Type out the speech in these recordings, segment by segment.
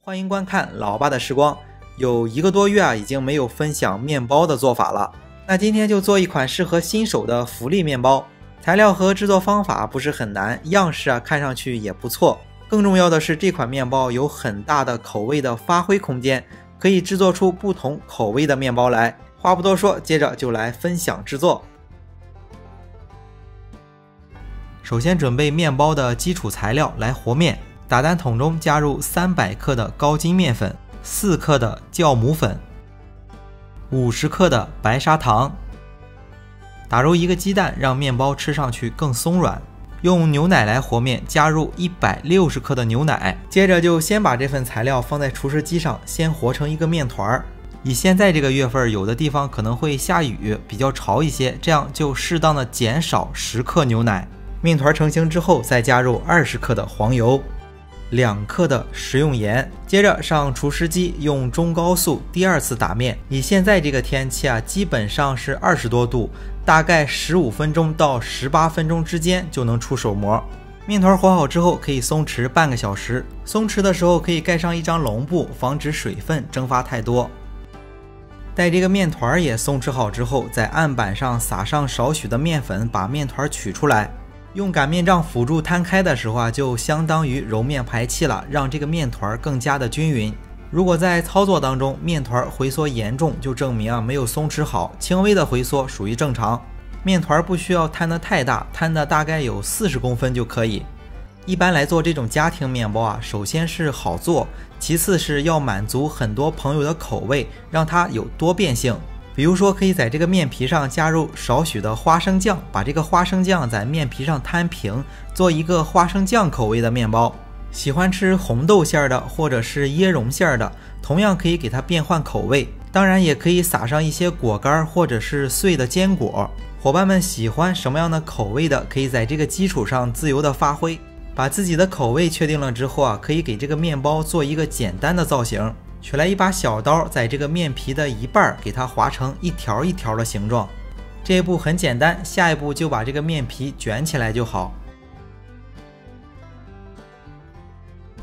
欢迎观看老爸的时光。有1个多月已经没有分享面包的做法了。那今天就做一款适合新手的福利面包。材料和制作方法不是很难，样式看上去也不错。更重要的是，这款面包有很大的口味的发挥空间，可以制作出不同口味的面包来。话不多说，接着就来分享制作。首先准备面包的基础材料来和面。打蛋桶中加入300克的高筋面粉、4克的酵母粉、50克的白砂糖，打入1个鸡蛋，让面包吃上去更松软。用牛奶来和面，加入160克的牛奶。接着就先把这份材料放在厨师机上，先和成一个面团。以现在这个月份，有的地方可能会下雨，比较潮一些，这样就适当的减少10克牛奶。面团成型之后，再加入20克的黄油。2克的食用盐，接着上厨师机用中高速第2次打面。以现在这个天气基本上是20多度，大概15分钟到18分钟之间就能出手模。面团和好之后可以松弛半个小时，松弛的时候可以盖上一张笼布，防止水分蒸发太多。待这个面团也松弛好之后，在案板上撒上少许的面粉，把面团取出来。用擀面杖辅助摊开的时候就相当于揉面排气了，让这个面团更加的均匀。如果在操作当中面团回缩严重，就证明没有松弛好，轻微的回缩属于正常。面团不需要摊得太大，摊的大概有40公分就可以。一般来做这种家庭面包首先是好做，其次是要满足很多朋友的口味，让它有多变性。比如说可以在这个面皮上加入少许的花生酱，把这个花生酱在面皮上摊平，做一个花生酱口味的面包。喜欢吃红豆馅的或者是椰蓉馅的，同样可以给它变换口味。当然也可以撒上一些果干或者是碎的坚果。伙伴们喜欢什么样的口味的，可以在这个基础上自由的发挥。把自己的口味确定了之后可以给这个面包做一个简单的造型。取来一把小刀，在这个面皮的一半给它划成一条一条的形状。这一步很简单，下一步就把这个面皮卷起来就好。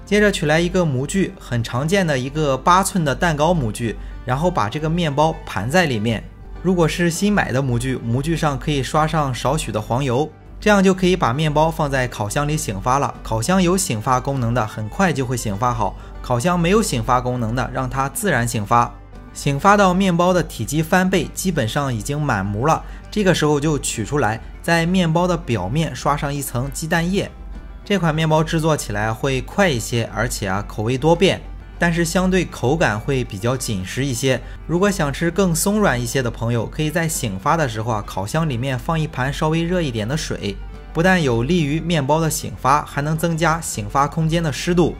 接着取来一个模具，很常见的一个8寸的蛋糕模具，然后把这个面包盘在里面。如果是新买的模具，模具上可以刷上少许的黄油，这样就可以把面包放在烤箱里醒发了。烤箱有醒发功能的，很快就会醒发好。烤箱没有醒发功能的，让它自然醒发。醒发到面包的体积翻倍，基本上已经满模了。这个时候就取出来，在面包的表面刷上一层鸡蛋液。这款面包制作起来会快一些，而且口味多变，但是相对口感会比较紧实一些。如果想吃更松软一些的朋友，可以在醒发的时候烤箱里面放一盘稍微热一点的水，不但有利于面包的醒发，还能增加醒发空间的湿度。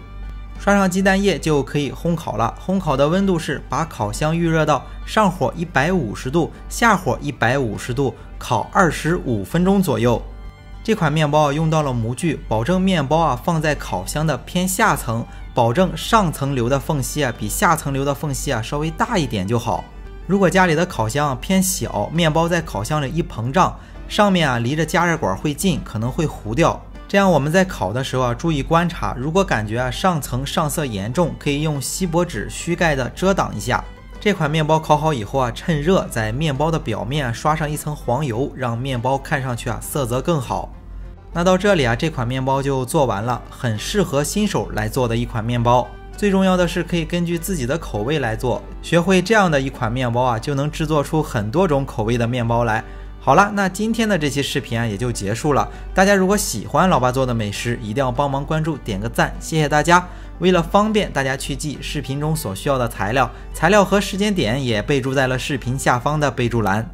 刷上鸡蛋液就可以烘烤了。烘烤的温度是把烤箱预热到上火150度，下火150度，烤25分钟左右。这款面包用到了模具，保证面包放在烤箱的偏下层，保证上层留的缝隙比下层留的缝隙稍微大一点就好。如果家里的烤箱偏小，面包在烤箱里一膨胀，上面离着加热管会近，可能会糊掉。这样我们在烤的时候注意观察，如果感觉上层上色严重，可以用锡箔纸虚盖的遮挡一下。这款面包烤好以后趁热在面包的表面刷上一层黄油，让面包看上去色泽更好。那到这里这款面包就做完了，很适合新手来做的一款面包。最重要的是可以根据自己的口味来做，学会这样的一款面包就能制作出很多种口味的面包来。好了，那今天的这期视频也就结束了。大家如果喜欢老爸做的美食，一定要帮忙关注点个赞，谢谢大家。为了方便大家去记视频中所需要的材料和时间点也备注在了视频下方的备注栏。